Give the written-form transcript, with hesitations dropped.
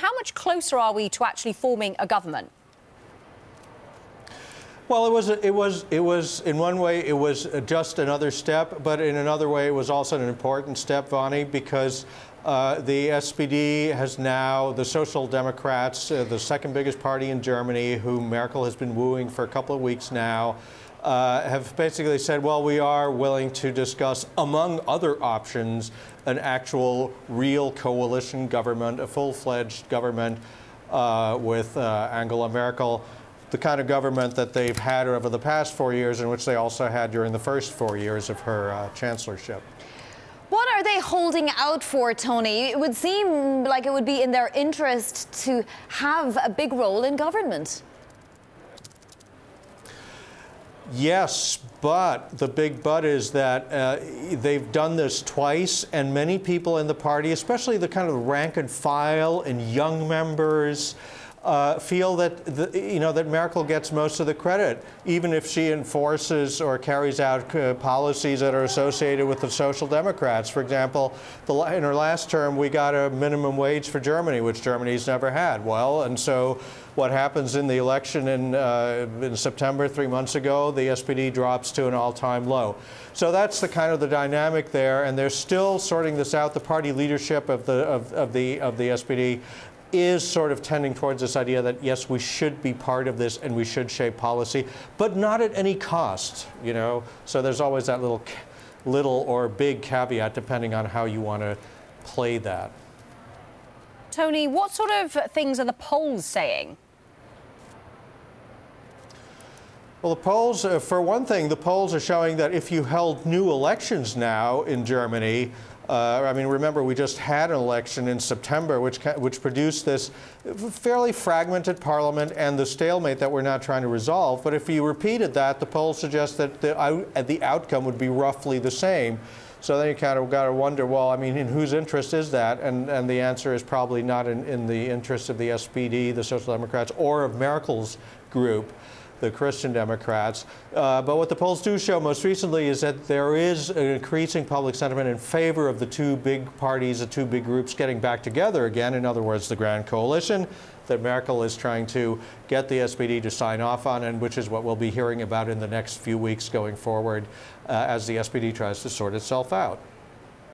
how much closer are we to actually forming a government? Well, it was in one way it was just another step, but in another way it was also an important step, Vonnie, because the SPD has now, the Social Democrats, the second biggest party in Germany, whom Merkel has been wooing for a couple of weeks now, have basically said, well, we are willing to discuss, among other options, an actual real coalition government, a full-fledged government with Angela Merkel, the kind of government that they've had over the past 4 years, and which they also had during the first 4 years of her chancellorship. What are they holding out for, Tony? It would seem like it would be in their interest to have a big role in government. Yes, but the big but is that they've done this twice, and many people in the party, especially the kind of rank and file and young members, feel that that Merkel gets most of the credit, even if she enforces or carries out policies that are associated with the Social Democrats. For example, in her last term, we got a minimum wage for Germany, which Germany's never had. Well, and so what happens in the election in September, 3 months ago, the SPD drops to an all-time low. So that's the kind of the dynamic there, and they're still sorting this out. The party leadership of the SPD is sort of tending towards this idea that, yes, we should be part of this and we should shape policy, but not at any cost, So there's always that little or big caveat depending on how you want to play that. Tony, what sort of things are the polls saying? Well, the polls, for one thing, the polls are showing that if you held new elections now in Germany, remember, we just had an election in September, which produced this fairly fragmented parliament and the stalemate that we're now trying to resolve. But if you repeated that, the polls suggest that the outcome would be roughly the same. So then you kind of got to wonder, well, in whose interest is that? And the answer is probably not in the interest of the SPD, the Social Democrats, or of Merkel's group, the Christian Democrats. But what the polls do show most recently is that there is an increasing public sentiment in favor of the two big parties, the two big groups getting back together again. In other words, the Grand Coalition that Merkel is trying to get the SPD to sign off on, and which is what we'll be hearing about in the next few weeks going forward as the SPD tries to sort itself out.